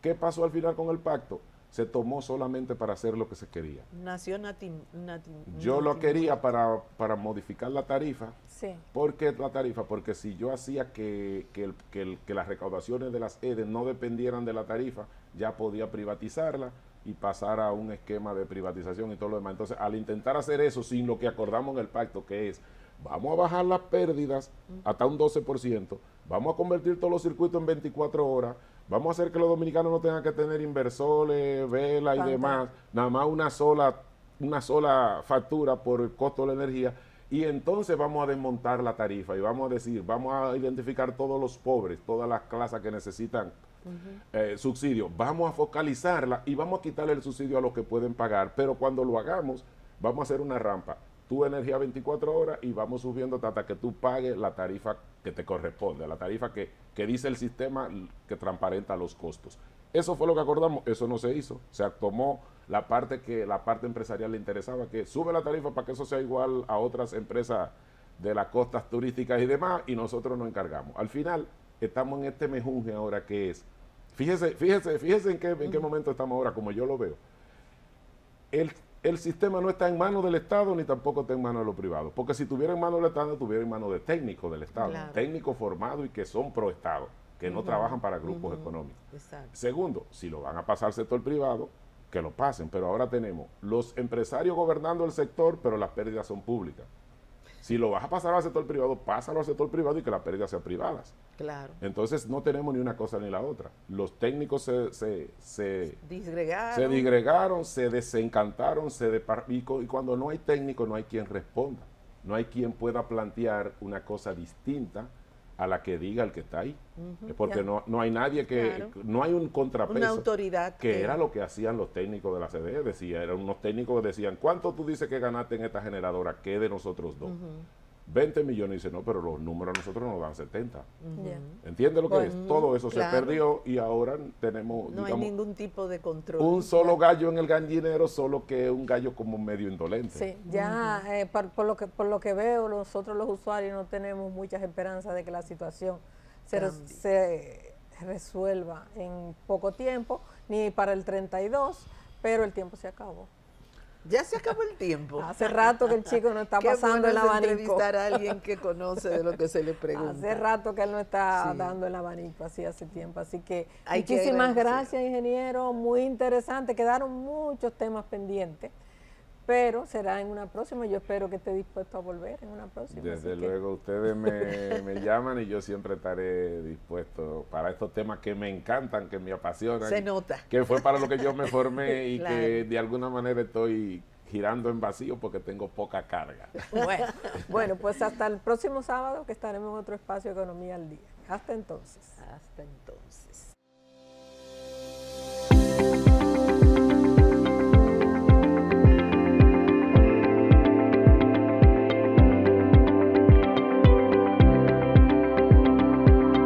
¿Qué pasó al final con el pacto? Se tomó solamente para hacer lo que se quería. Nació Yo lo quería para modificar la tarifa. Sí. ¿Por qué la tarifa? Porque si yo hacía que las recaudaciones de las EDE no dependieran de la tarifa, ya podía privatizarla y pasar a un esquema de privatización y todo lo demás. Entonces, al intentar hacer eso sin lo que acordamos en el pacto, que es, vamos a bajar las pérdidas hasta un 12%, vamos a convertir todos los circuitos en 24 horas, vamos a hacer que los dominicanos no tengan que tener inversores, velas y demás, nada más una sola factura por el costo de la energía, y entonces vamos a desmontar la tarifa y vamos a decir, vamos a identificar todos los pobres, todas las clases que necesitan subsidio, vamos a focalizarla y vamos a quitarle el subsidio a los que pueden pagar, pero cuando lo hagamos, vamos a hacer una rampa, tu energía 24 horas y vamos subiendo hasta que tú pagues la tarifa que te corresponde, la tarifa que dice el sistema que transparenta los costos. Eso fue lo que acordamos, eso no se hizo, se tomó la parte que la parte empresarial le interesaba, que sube la tarifa para que eso sea igual a otras empresas de las costas turísticas y demás, y nosotros nos encargamos. Al final, estamos en este mejunje ahora que es, fíjese en qué momento estamos ahora, como yo lo veo. El sistema no está en manos del Estado ni tampoco está en manos de los privados, porque si tuviera en manos del Estado, tuviera en manos de técnicos del Estado, claro, técnicos formados y que son pro Estado, que no trabajan para grupos económicos. Exacto. Segundo, si lo van a pasar al sector privado, que lo pasen, pero ahora tenemos los empresarios gobernando el sector, pero las pérdidas son públicas. Si lo vas a pasar al sector privado, pásalo al sector privado y que las pérdidas sean privadas. Claro. Entonces no tenemos ni una cosa ni la otra. Los técnicos se disgregaron, se desencantaron, y cuando no hay técnico no hay quien responda. No hay quien pueda plantear una cosa distinta a la que diga el que está ahí. Porque no hay nadie que, claro, no hay un contrapeso. Una autoridad. Que era lo que hacían los técnicos de la CDE. Eran unos técnicos que decían, ¿cuánto tú dices que ganaste en esta generadora? ¿Qué de nosotros dos? 20 millones. Y dice, no, pero los números a nosotros nos dan 70. ¿Entiendes lo que es? Todo eso se perdió y ahora tenemos, no, digamos, hay ningún tipo de control. Un solo gallo en el gallinero, solo que un gallo como medio indolente. Sí, ya por lo que veo, nosotros los usuarios no tenemos muchas esperanzas de que la situación se resuelva en poco tiempo, ni para el 32, pero el tiempo se acabó. Ya se acabó el tiempo. Hace rato que el chico no está pasando el abanico. Entrevistar a alguien que conoce de lo que se le pregunta. Hace rato que él no está dando el abanico, así hace tiempo. Así que muchísimas gracias, ingeniero. Muy interesante. Quedaron muchos temas pendientes, pero será en una próxima. Yo espero que esté dispuesto a volver en una próxima. Desde luego, ustedes me llaman y yo siempre estaré dispuesto para estos temas que me encantan, que me apasionan. Se nota. Que fue para lo que yo me formé y claro, que de alguna manera estoy girando en vacío porque tengo poca carga. Bueno, pues hasta el próximo sábado que estaremos en otro espacio Economía al Día. Hasta entonces. Hasta entonces.